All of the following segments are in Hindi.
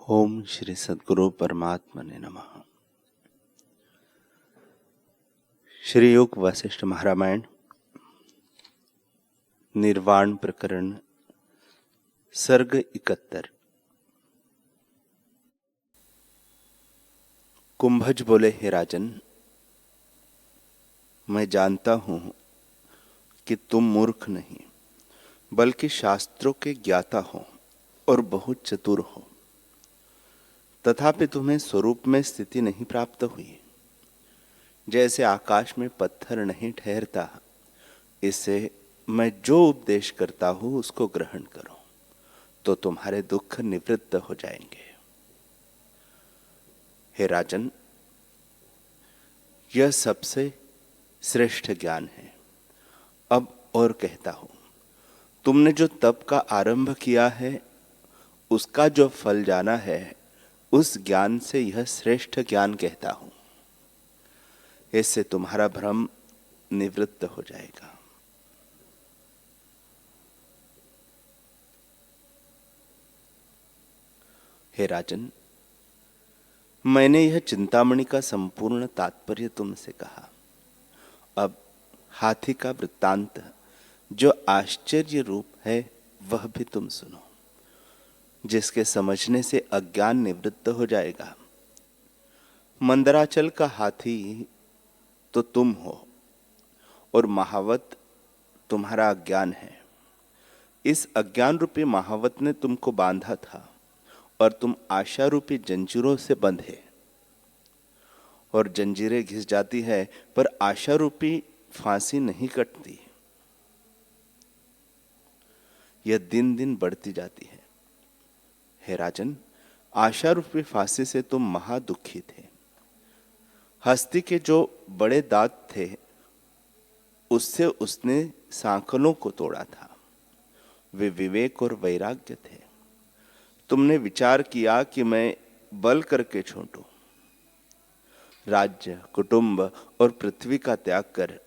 ओम श्री सद्गुरु परमात्मने नमः। श्री योग वशिष्ठ महारामायण निर्वाण प्रकरण सर्ग 71। कुंभज बोले, हे राजन, मैं जानता हूं कि तुम मूर्ख नहीं बल्कि शास्त्रों के ज्ञाता हो और बहुत चतुर हो। तथापि तुम्हें स्वरूप में स्थिति नहीं प्राप्त हुई। जैसे आकाश में पत्थर नहीं ठहरता, इससे मैं जो उपदेश करता हूं उसको ग्रहण करो तो तुम्हारे दुख निवृत्त हो जाएंगे। हे राजन, यह सबसे श्रेष्ठ ज्ञान है। अब और कहता हूं, तुमने जो तप का आरंभ किया है उसका जो फल जाना है, उस ज्ञान से यह श्रेष्ठ ज्ञान कहता हूं। इससे तुम्हारा भ्रम निवृत्त हो जाएगा। हे राजन, मैंने यह चिंतामणि का संपूर्ण तात्पर्य तुमसे कहा। अब हाथी का वृत्तांत जो आश्चर्य रूप है वह भी तुम सुनो, जिसके समझने से अज्ञान निवृत्त हो जाएगा। मंदराचल का हाथी तो तुम हो और महावत तुम्हारा अज्ञान है। इस अज्ञान रूपी महावत ने तुमको बांधा था और तुम आशा रूपी जंजीरों से बंधे। और जंजीरें घिस जाती है पर आशा रूपी फांसी नहीं कटती। यह दिन दिन बढ़ती जाती है। हे राजन, आशा रूपी फांसी से तुम महादुखी थे। हस्ती के जो बड़े दांत थे उससे उसने सांकलों को तोड़ा था। वे विवेक और वैराग्य थे। तुमने विचार किया कि मैं बल करके छूटूं। राज्य, कुटुंब और पृथ्वी का त्याग कर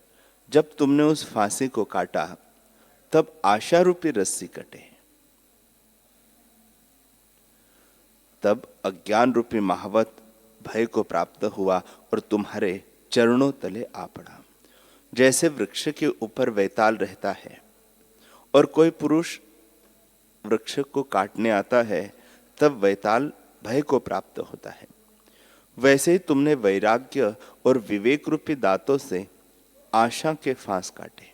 जब तुमने उस फांसी को काटा, तब आशा रूपी रस्सी कटे। तब अज्ञान रूपी महावत भय को प्राप्त हुआ और तुम्हारे चरणों तले आ पड़ा। जैसे वृक्ष के ऊपर वैताल रहता है और कोई पुरुष वृक्ष को काटने आता है, तब वैताल भय को प्राप्त होता है। वैसे ही तुमने वैराग्य और विवेक रूपी दांतों से आशा के फांस काटे।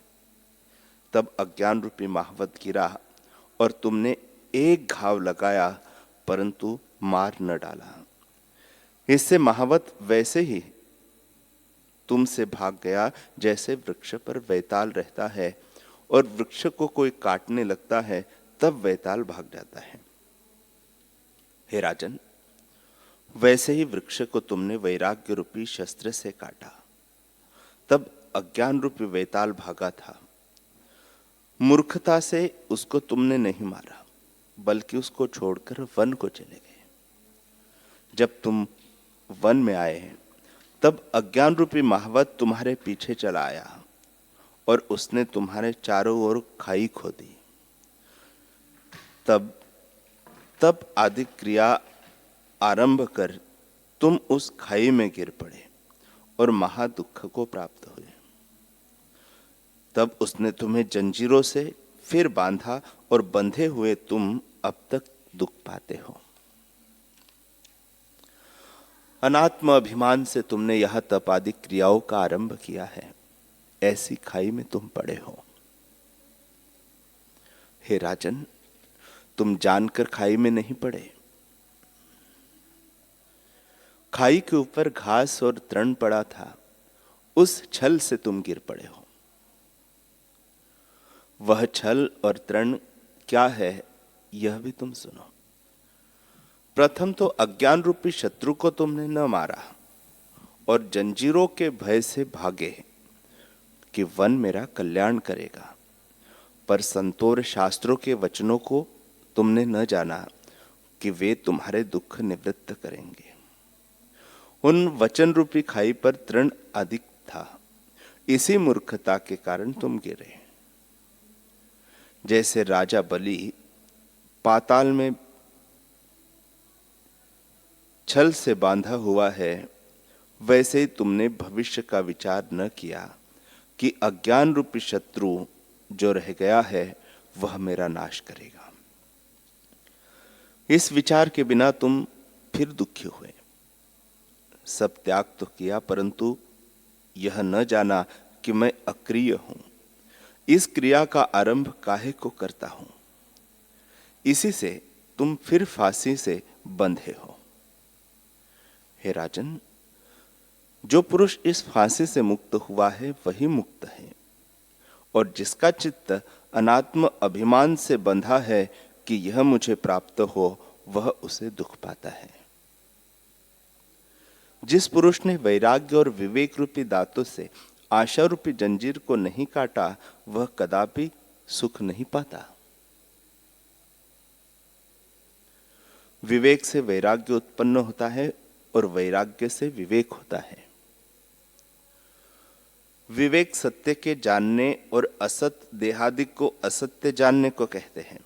तब अज्ञान रूपी महावत गिरा और तुमने एक घाव लगाया परंतु मार न डाला। इससे महावत वैसे ही तुमसे भाग गया जैसे वृक्ष पर वैताल रहता है और वृक्ष को कोई काटने लगता है, तब वैताल भाग जाता है। हे राजन, वैसे ही वृक्ष को तुमने वैराग्य रूपी शस्त्र से काटा, तब अज्ञान रूपी वैताल भागा था। मूर्खता से उसको तुमने नहीं मारा बल्कि उसको छोड़कर वन को चले गए। जब तुम वन में आए तब अज्ञान रूपी महावत तुम्हारे पीछे चला आया और उसने तुम्हारे चारों ओर खाई खोदी। तब आदि क्रिया आरंभ कर तुम उस खाई में गिर पड़े और महादुख को प्राप्त हुए। तब उसने तुम्हें जंजीरों से फिर बांधा और बंधे हुए तुम अब तक दुख पाते हो। अनात्म अभिमान से तुमने यह तप आदि क्रियाओं का आरंभ किया है। ऐसी खाई में तुम पड़े हो। हे राजन, तुम जानकर खाई में नहीं पड़े। खाई के ऊपर घास और तृण पड़ा था, उस छल से तुम गिर पड़े हो। वह छल और तृण क्या है यह भी तुम सुनो। प्रथम तो अज्ञान रूपी शत्रु को तुमने न मारा और जंजीरों के भय से भागे कि वन मेरा कल्याण करेगा। पर संतोर शास्त्रों के वचनों को तुमने न जाना कि वे तुम्हारे दुख निवृत्त करेंगे। उन वचन रूपी खाई पर तृण अधिक था। इसी मूर्खता के कारण तुम गिरे। जैसे राजा बलि पाताल में छल से बांधा हुआ है, वैसे ही तुमने भविष्य का विचार न किया कि अज्ञान रूपी शत्रु जो रह गया है वह मेरा नाश करेगा। इस विचार के बिना तुम फिर दुखी हुए। सब त्याग तो किया, परंतु यह न जाना कि मैं अक्रिय हूं। इस क्रिया का आरंभ काहे को करता हूं, इसी से तुम फिर फांसी से बंधे हो। हे राजन, जो पुरुष इस फांसी से मुक्त हुआ है वही मुक्त है, और जिसका चित्त अनात्म अभिमान से बंधा है कि यह मुझे प्राप्त हो, वह उसे दुख पाता है। जिस पुरुष ने वैराग्य और विवेक रूपी दांतों से आशा रूपी जंजीर को नहीं काटा, वह कदापि सुख नहीं पाता। विवेक से वैराग्य उत्पन्न होता है और वैराग्य से विवेक होता है। विवेक सत्य के जानने और असत देहादिक को असत्य जानने को कहते हैं।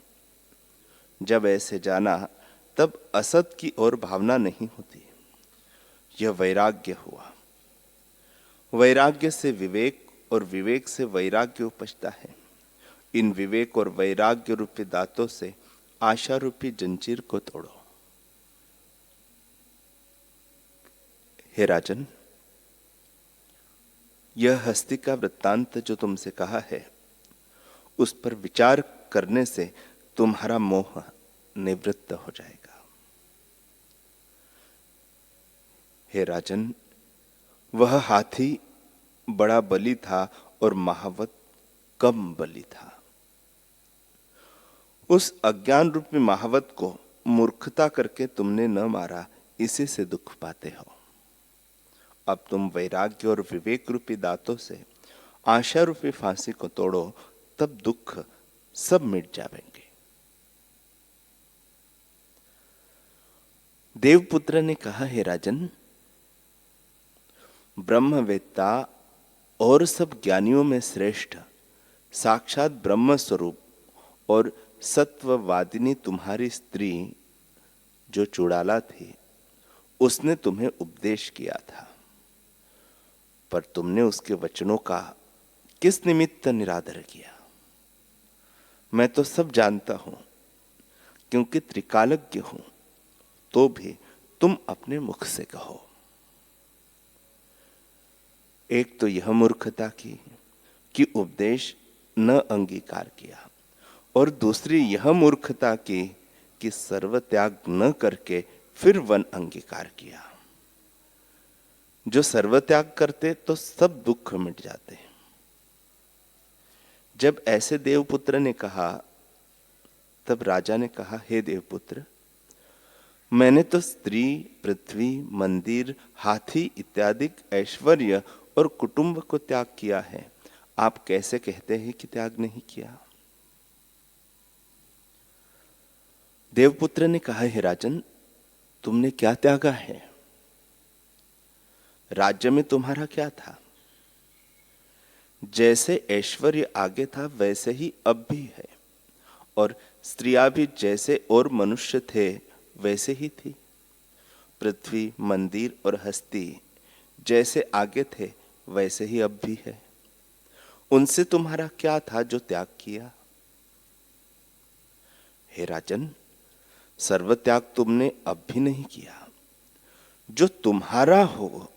जब ऐसे जाना तब असत की ओर भावना नहीं होती, यह वैराग्य हुआ। वैराग्य से विवेक और विवेक से वैराग्य उपजता है। इन विवेक और वैराग्य रूपी दांतों से आशा रूपी जंजीर को तोड़ो। हे राजन, यह हस्ती का वृत्तांत जो तुमसे कहा है, उस पर विचार करने से तुम्हारा मोह निवृत्त हो जाएगा। हे राजन, वह हाथी बड़ा बली था और महावत कम बली था। उस अज्ञान रूपी महावत को मूर्खता करके तुमने न मारा, इसी से दुख पाते हो। अब तुम वैराग्य और विवेक रूपी दांतों से आशा रूपी फांसी को तोड़ो, तब दुख सब मिट जाएंगे। देवपुत्र ने कहा, हे राजन, ब्रह्मवेत्ता और सब ज्ञानियों में श्रेष्ठ साक्षात ब्रह्म स्वरूप और सत्ववादिनी तुम्हारी स्त्री जो चुड़ाला थी, उसने तुम्हें उपदेश किया था, पर तुमने उसके वचनों का किस निमित्त निरादर किया। मैं तो सब जानता हूं, क्योंकि त्रिकालज्ञ हूं, तो भी तुम अपने मुख से कहो। एक तो यह मूर्खता की कि उपदेश न अंगीकार किया, और दूसरी यह मूर्खता की कि सर्वत्याग न करके फिर वन अंगीकार किया। जो सर्वत्याग करते तो सब दुख मिट जाते। जब ऐसे देवपुत्र ने कहा, तब राजा ने कहा, हे देवपुत्र, मैंने तो स्त्री, पृथ्वी, मंदिर, हाथी इत्यादि ऐश्वर्य और कुटुंब को त्याग किया है। आप कैसे कहते हैं कि त्याग नहीं किया? देवपुत्र ने कहा, हे राजन, तुमने क्या त्यागा है? राज्य में तुम्हारा क्या था? जैसे ऐश्वर्य आगे था वैसे ही अब भी है, और स्त्रियां भी जैसे और मनुष्य थे वैसे ही थी। पृथ्वी, मंदिर और हस्ती जैसे आगे थे वैसे ही अब भी है। उनसे तुम्हारा क्या था जो त्याग किया? हे राजन, सर्वत्याग तुमने अब भी नहीं किया। जो तुम्हारा हो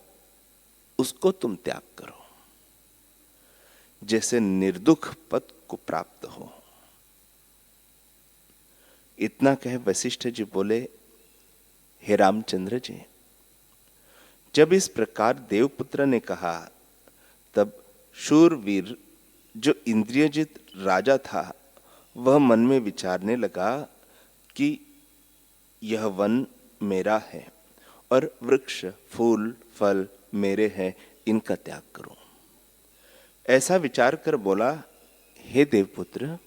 उसको तुम त्याग करो, जैसे निर्दुख पद को प्राप्त हो। इतना कह वशिष्ठ जी बोले, हे रामचंद्र जी, जब इस प्रकार देवपुत्र ने कहा, तब शूरवीर जो इंद्रियजित राजा था, वह मन में विचारने लगा कि यह वन मेरा है और वृक्ष, फूल, फल मेरे हैं, इनका त्याग करूं। ऐसा विचार कर बोला, हे देवपुत्र,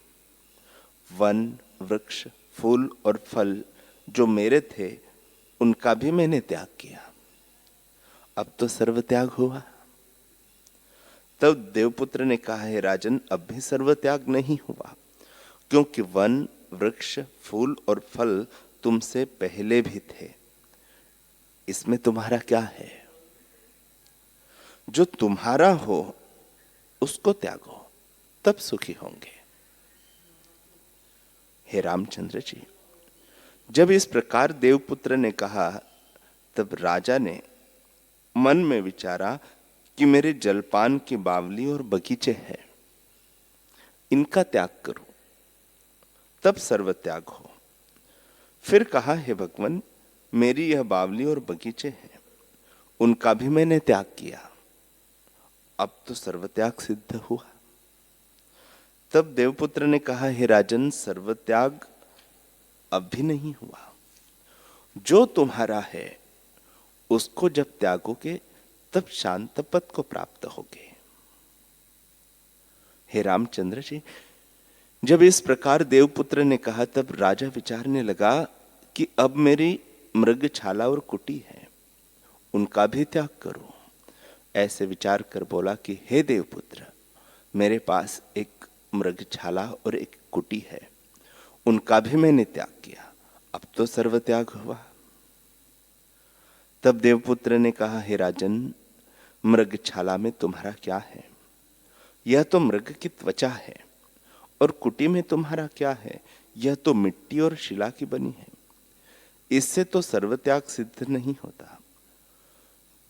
वन, वृक्ष, फूल और फल जो मेरे थे उनका भी मैंने त्याग किया। अब तो सर्वत्याग हुआ। तब देवपुत्र ने कहा, हे राजन, अब भी सर्वत्याग नहीं हुआ, क्योंकि वन, वृक्ष, फूल और फल तुमसे पहले भी थे। इसमें तुम्हारा क्या है? जो तुम्हारा हो उसको त्यागो, तब सुखी होंगे। हे रामचंद्र जी, जब इस प्रकार देवपुत्र ने कहा तब राजा ने मन में विचारा कि मेरे जलपान की बावली और बगीचे हैं, इनका त्याग करूं तब सर्व त्याग हो। फिर कहा, हे भगवान, मेरी यह बावली और बगीचे हैं, उनका भी मैंने त्याग किया, अब तो सर्वत्याग सिद्ध हुआ। तब देवपुत्र ने कहा, हे राजन, सर्वत्याग अब भी नहीं हुआ। जो तुम्हारा है उसको जब त्यागोगे तब शांत पद को प्राप्त होगे। हे रामचंद्र जी, जब इस प्रकार देवपुत्र ने कहा तब राजा विचारने लगा कि अब मेरी मृगछाला और कुटी है, उनका भी त्याग करूं। ऐसे विचार कर बोला कि हे देवपुत्र, मेरे पास एक मृगछाला और एक कुटी है, उनका भी मैंने त्याग किया, अब तो सर्वत्याग हुआ। तब देवपुत्र ने कहा, हे राजन, मृगछाला में तुम्हारा क्या है? यह तो मृग की त्वचा है। और कुटी में तुम्हारा क्या है? यह तो मिट्टी और शिला की बनी है। इससे तो सर्वत्याग सिद्ध नहीं होता।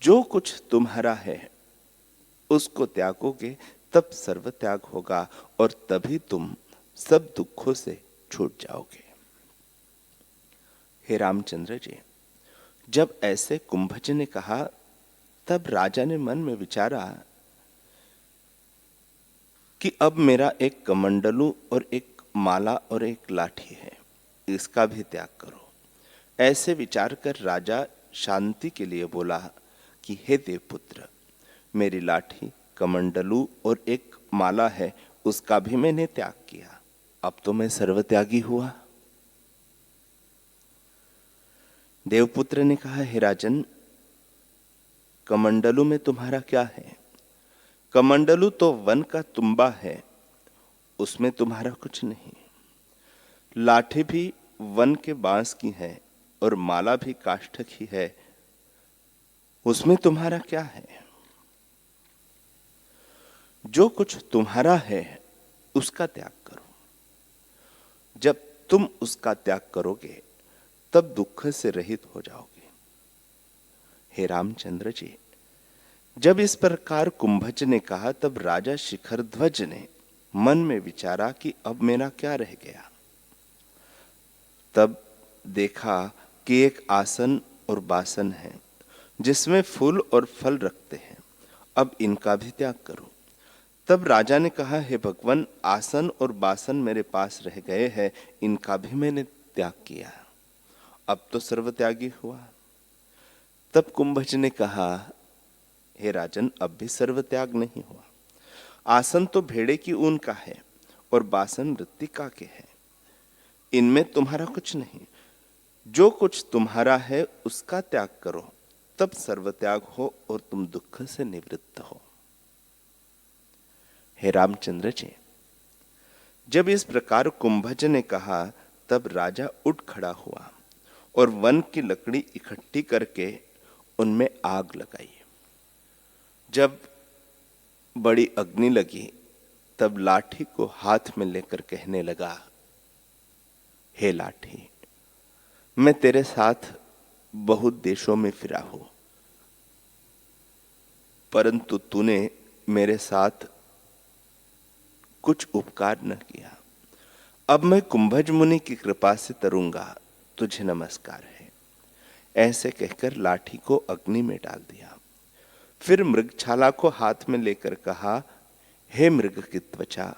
जो कुछ तुम्हारा है उसको त्यागोगे तब सर्वत्याग होगा और तभी तुम सब दुखों से छूट जाओगे। हे रामचंद्र जी, जब ऐसे कुंभज ने कहा तब राजा ने मन में विचारा कि अब मेरा एक कमंडलू और एक माला और एक लाठी है, इसका भी त्याग करो। ऐसे विचार कर राजा शांति के लिए बोला कि हे देवपुत्र, मेरी लाठी, कमंडलू और एक माला है, उसका भी मैंने त्याग किया, अब तो मैं सर्वत्यागी हुआ। देवपुत्र ने कहा, हे राजन, कमंडलू में तुम्हारा क्या है? कमंडलू तो वन का तुम्बा है, उसमें तुम्हारा कुछ नहीं। लाठी भी वन के बांस की है और माला भी काष्ठ की है, उसमें तुम्हारा क्या है? जो कुछ तुम्हारा है उसका त्याग करो। जब तुम उसका त्याग करोगे तब दुख से रहित हो जाओगे। हे रामचंद्र जी, जब इस प्रकार कुंभज ने कहा तब राजा शिखरध्वज ने मन में विचारा कि अब मेरा क्या रह गया। तब देखा कि एक आसन और बासन है जिसमें फूल और फल रखते हैं, अब इनका भी त्याग करो। तब राजा ने कहा, हे भगवान, आसन और बासन मेरे पास रह गए हैं, इनका भी मैंने त्याग किया, अब तो सर्वत्यागी हुआ। तब कुंभज ने कहा, हे राजन, अब भी सर्वत्याग नहीं हुआ। आसन तो भेड़े की ऊन का है और बासन मृत्तिका के है, इनमें तुम्हारा कुछ नहीं। जो कुछ तुम्हारा है उसका त्याग करो, तब सर्वत्याग हो और तुम दुख से निवृत्त हो। हे रामचंद्र जी, जब इस प्रकार कुंभज ने कहा तब राजा उठ खड़ा हुआ और वन की लकड़ी इकट्ठी करके उनमें आग लगाई। जब बड़ी अग्नि लगी तब लाठी को हाथ में लेकर कहने लगा, हे लाठी, मैं तेरे साथ बहुत देशों में फिरा हूं, परंतु तूने मेरे साथ कुछ उपकार न किया। अब मैं कुंभज मुनि की कृपा से तरूंगा, तुझे नमस्कार है। ऐसे कहकर लाठी को अग्नि में डाल दिया। फिर मृगछाला को हाथ में लेकर कहा, हे मृग की त्वचा,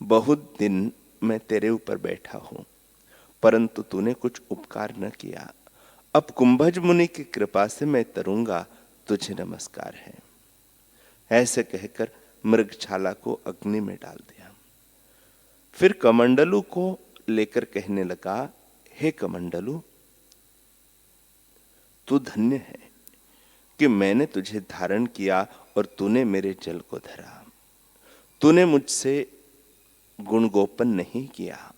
बहुत दिन मैं तेरे ऊपर बैठा हूं, परंतु तूने कुछ उपकार न किया। अब कुंभज मुनि की कृपा से मैं तरूंगा, तुझे नमस्कार है। ऐसे कहकर मृगछाला को अग्नि में डाल दिया। फिर कमंडलू को लेकर कहने लगा, हे कमंडलू, तू धन्य है कि मैंने तुझे धारण किया और तूने मेरे जल को धरा। तूने मुझसे गुण गोपन नहीं किया,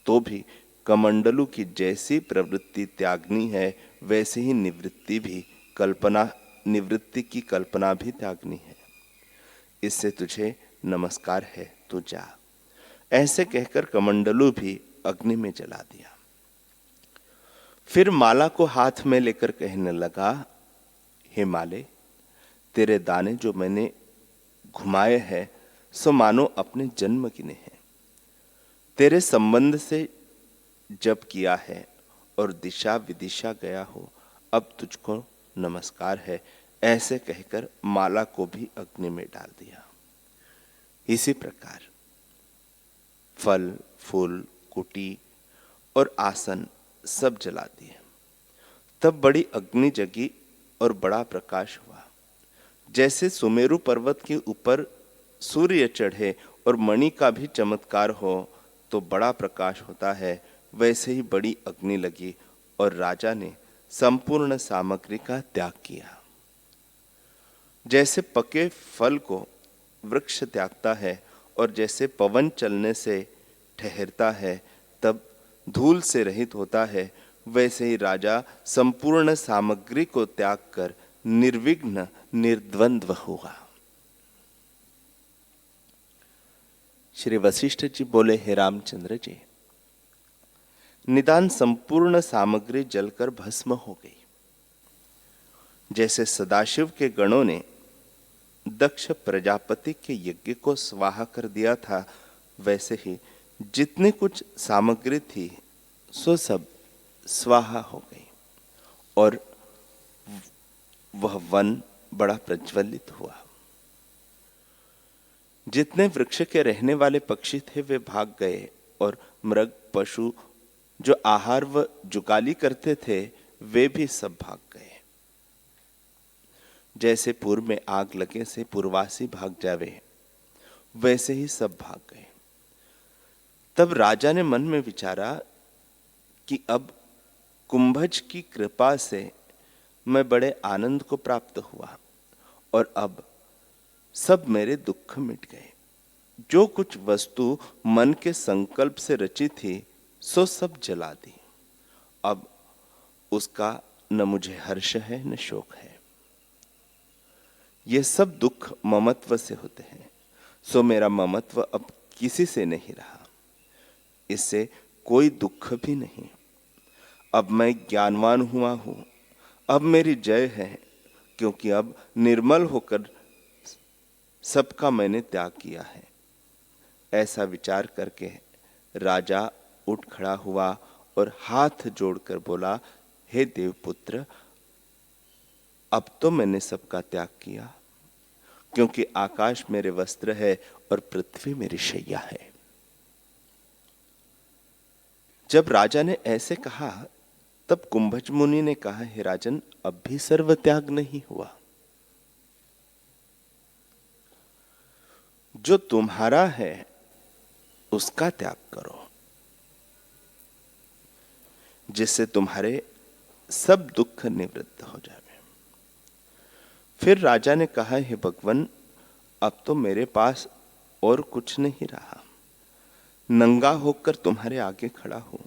तो भी कमंडलू की जैसी प्रवृत्ति त्यागनी है, वैसे ही निवृत्ति की कल्पना भी त्यागनी है। इससे तुझे नमस्कार है, तू जा। ऐसे कहकर कमंडलू भी अग्नि में जला दिया। फिर माला को हाथ में लेकर कहने लगा, हे माले, तेरे दाने जो मैंने घुमाए हैं सो मानो अपने जन्म गिने हैं। तेरे संबंध से जप किया है और दिशा विदिशा गया हो, अब तुझको नमस्कार है। ऐसे कहकर माला को भी अग्नि में डाल दिया। इसी प्रकार फल, फूल, कुटी और आसन सब जला दिए। तब बड़ी अग्नि जगी और बड़ा प्रकाश हुआ। जैसे सुमेरु पर्वत के ऊपर सूर्य चढ़े और मणि का भी चमत्कार हो तो बड़ा प्रकाश होता है, वैसे ही बड़ी अग्नि लगी और राजा ने संपूर्ण सामग्री का त्याग किया। जैसे पके फल को वृक्ष त्यागता है और जैसे पवन चलने से ठहरता है तब धूल से रहित होता है, वैसे ही राजा संपूर्ण सामग्री को त्याग कर निर्विघ्न निर्द्वंद्व हुआ। श्री वशिष्ठ जी बोले, हे रामचंद्र जी, निदान संपूर्ण सामग्री जलकर भस्म हो गई। जैसे सदाशिव के गणों ने दक्ष प्रजापति के यज्ञ को स्वाहा कर दिया था, वैसे ही जितनी कुछ सामग्री थी सो सब स्वाहा हो गई और वह वन बड़ा प्रज्वलित हुआ। जितने वृक्ष के रहने वाले पक्षी थे वे भाग गए और मृग पशु जो आहार व जुगाली करते थे वे भी सब भाग गए। जैसे पूर्व में आग लगे से पूर्वासी भाग जावे, वैसे ही सब भाग गए। तब राजा ने मन में विचारा कि अब कुंभज की कृपा से मैं बड़े आनंद को प्राप्त हुआ और अब सब मेरे दुख मिट गए। जो कुछ वस्तु मन के संकल्प से रची थी सो सब जला दी। अब उसका न मुझे हर्ष है न शोक है। ये सब दुख ममत्व से होते हैं, सो मेरा ममत्व अब किसी से नहीं रहा। इससे कोई दुख भी नहीं। अब मैं ज्ञानवान हुआ हूं, अब मेरी जय है, क्योंकि अब निर्मल होकर सबका मैंने त्याग किया है। ऐसा विचार करके राजा उठ खड़ा हुआ और हाथ जोड़कर बोला, हे देवपुत्र, अब तो मैंने सबका त्याग किया, क्योंकि आकाश मेरे वस्त्र है और पृथ्वी मेरी शैया है। जब राजा ने ऐसे कहा तब कुंभज मुनि ने कहा, हे राजन, अब भी सर्व त्याग नहीं हुआ। जो तुम्हारा है उसका त्याग करो, जिससे तुम्हारे सब दुख निवृत्त हो जाए। फिर राजा ने कहा, हे भगवान, अब तो मेरे पास और कुछ नहीं रहा। नंगा होकर तुम्हारे आगे खड़ा हूं।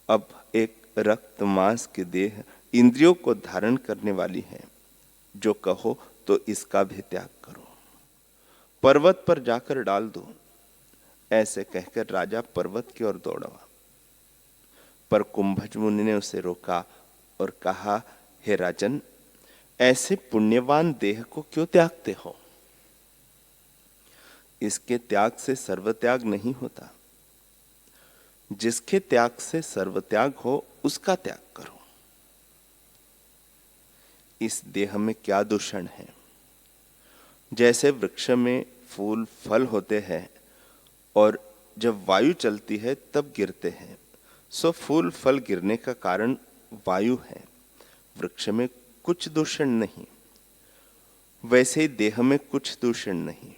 अब एक रक्त मांस की देह इंद्रियों को धारण करने वाली है। जो कहो तो इसका भी त्याग करो, पर्वत पर जाकर डाल दो। ऐसे कहकर राजा पर्वत की ओर दौड़ा, पर कुंभज मुनि ने उसे रोका और कहा, हे राजन, ऐसे पुण्यवान देह को क्यों त्यागते हो? इसके त्याग से सर्वत्याग नहीं होता। जिसके त्याग से सर्वत्याग हो उसका त्याग करो। इस देह में क्या दूषण है? जैसे वृक्ष में फूल फल होते हैं और जब वायु चलती है तब गिरते हैं, सो फूल फल गिरने का कारण वायु है, वृक्ष में कुछ दूषण नहीं। वैसे ही देह में कुछ दूषण नहीं।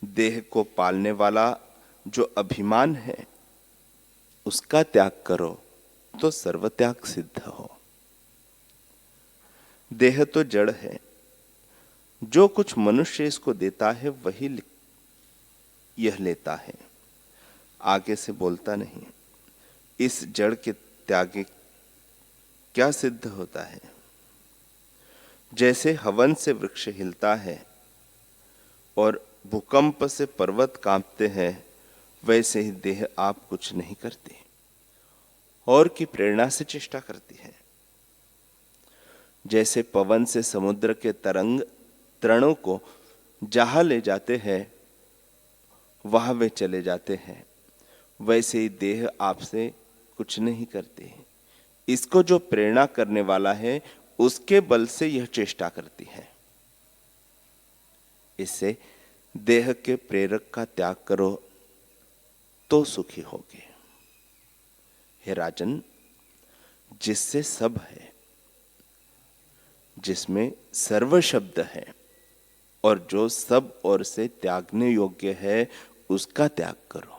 देह को पालने वाला जो अभिमान है उसका त्याग करो तो सर्वत्याग सिद्ध हो। देह तो जड़ है, जो कुछ मनुष्य इसको देता है वही यह लेता है, आगे से बोलता नहीं। इस जड़ के त्यागे क्या सिद्ध होता है? जैसे हवन से वृक्ष हिलता है और भूकंप से पर्वत कांपते हैं, वैसे ही देह आप कुछ नहीं करती और की प्रेरणा से चेष्टा करती है। जैसे पवन से समुद्र के तरंग तरणों को जहां ले जाते हैं वहां वे चले जाते हैं, वैसे ही देह आपसे कुछ नहीं करती। इसको जो प्रेरणा करने वाला है उसके बल से यह चेष्टा करती है। इससे देह के प्रेरक का त्याग करो तो सुखी होगे। हे राजन, जिससे सब है, जिसमें सर्व शब्द है और जो सब ओर से त्यागने योग्य है, उसका त्याग करो।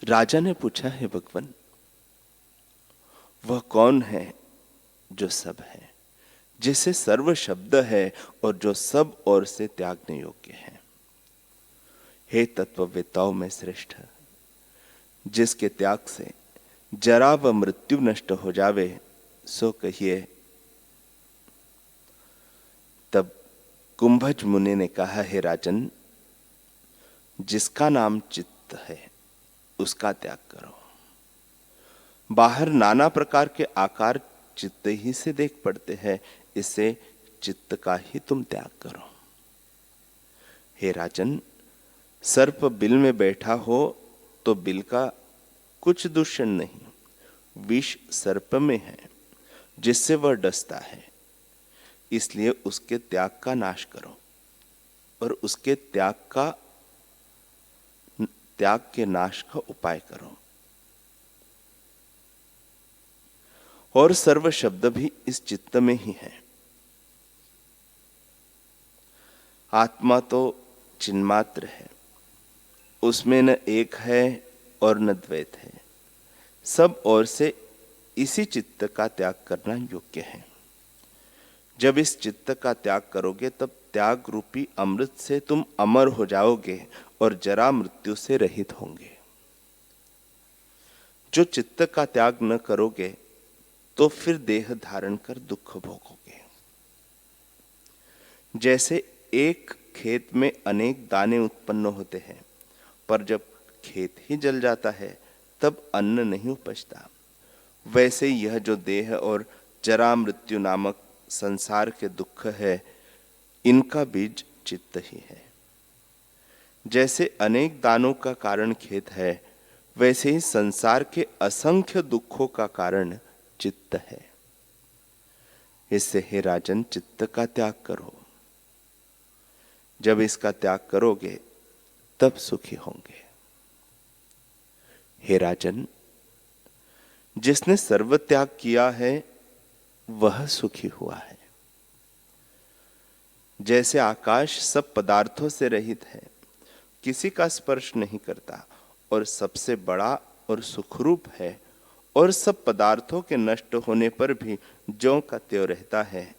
राजा ने पूछा, है भगवान, वह कौन है जो सब है, जिसे सर्व शब्द है और जो सब ओर से त्यागने योग्य है? हे तत्ववेताओं में श्रेष्ठ, जिसके त्याग से जरा व मृत्यु नष्ट हो जावे, सो कहिए। तब कुंभज मुनि ने कहा, हे राजन, जिसका नाम चित्त है उसका त्याग करो। बाहर नाना प्रकार के आकार चित्त ही से देख पड़ते हैं, इससे चित्त का ही तुम त्याग करो। हे राजन, सर्प बिल में बैठा हो तो बिल का कुछ दूषण नहीं, विष सर्प में है जिससे वह डसता है, इसलिए उसके त्याग का नाश करो और उसके त्याग के नाश का उपाय करो। और सर्व शब्द भी इस चित्त में ही है। आत्मा तो चिन्मात्र है, उसमें न एक है और न द्वैत है। सब ओर से इसी चित्त का त्याग करना योग्य है। जब इस चित्त का त्याग करोगे तब त्याग रूपी अमृत से तुम अमर हो जाओगे और जरा मृत्यु से रहित होंगे। जो चित्त का त्याग न करोगे तो फिर देह धारण कर दुख भोगोगे। जैसे एक खेत में अनेक दाने उत्पन्न होते हैं, पर जब खेत ही जल जाता है तब अन्न नहीं उपजता, वैसे यह जो देह और जरा मृत्यु नामक संसार के दुख है, इनका बीज चित्त ही है। जैसे अनेक दानों का कारण खेत है, वैसे ही संसार के असंख्य दुखों का कारण चित्त है। इससे हे राजन, चित्त का त्याग करो। जब इसका त्याग करोगे तब सुखी होंगे। हे राजन, जिसने सर्व त्याग किया है वह सुखी हुआ है। जैसे आकाश सब पदार्थों से रहित है, किसी का स्पर्श नहीं करता और सबसे बड़ा और सुखरूप है और सब पदार्थों के नष्ट होने पर भी ज्यों का त्यों रहता है,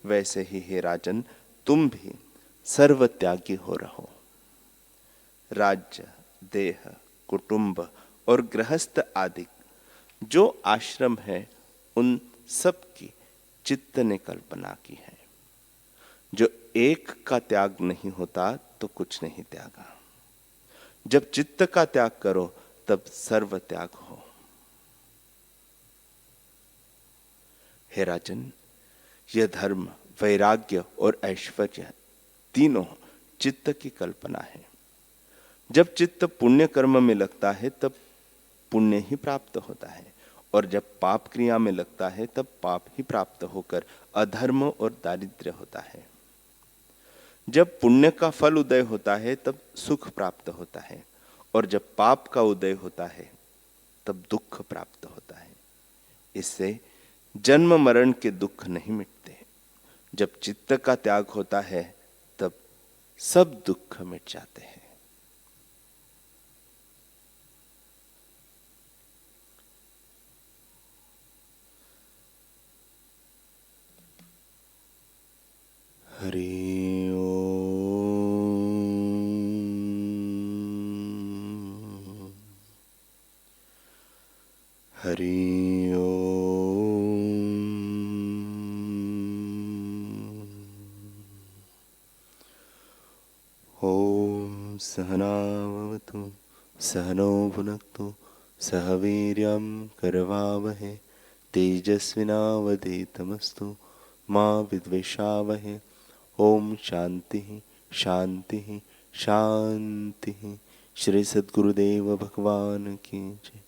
वैसे ही हे राजन, तुम भी सर्व त्यागी हो रहो। राज्य, देह, कुटुंब और गृहस्थ आदि जो आश्रम है, उन सब की चित्त ने कल्पना की है। जो एक का त्याग नहीं होता तो कुछ नहीं त्यागा। जब चित्त का त्याग करो तब सर्व त्याग हो। हे राजन, यह धर्म, वैराग्य और ऐश्वर्य तीनों चित्त की कल्पना है। जब चित्त पुण्य कर्म में लगता है तब पुण्य ही प्राप्त होता है, और जब पाप क्रिया में लगता है तब पाप ही प्राप्त होकर अधर्म और दारिद्र्य होता है। जब पुण्य का फल उदय होता है तब सुख प्राप्त होता है, और जब पाप का उदय होता है तब दुख प्राप्त होता है। इससे जन्म मरण के दुख नहीं मिटते। जब चित्त का त्याग होता है तब सब दुख मिट जाते हैं। हरि ओम। हरि ओम सहना भवतु सहनौ भुनक्तु सह वीर्यं करवावहै तेजस्विनावधीतमस्तु मा विद्विषावहै। ओम शांति शांति शांति। श्री सद्गुरुदेव भगवान की जय।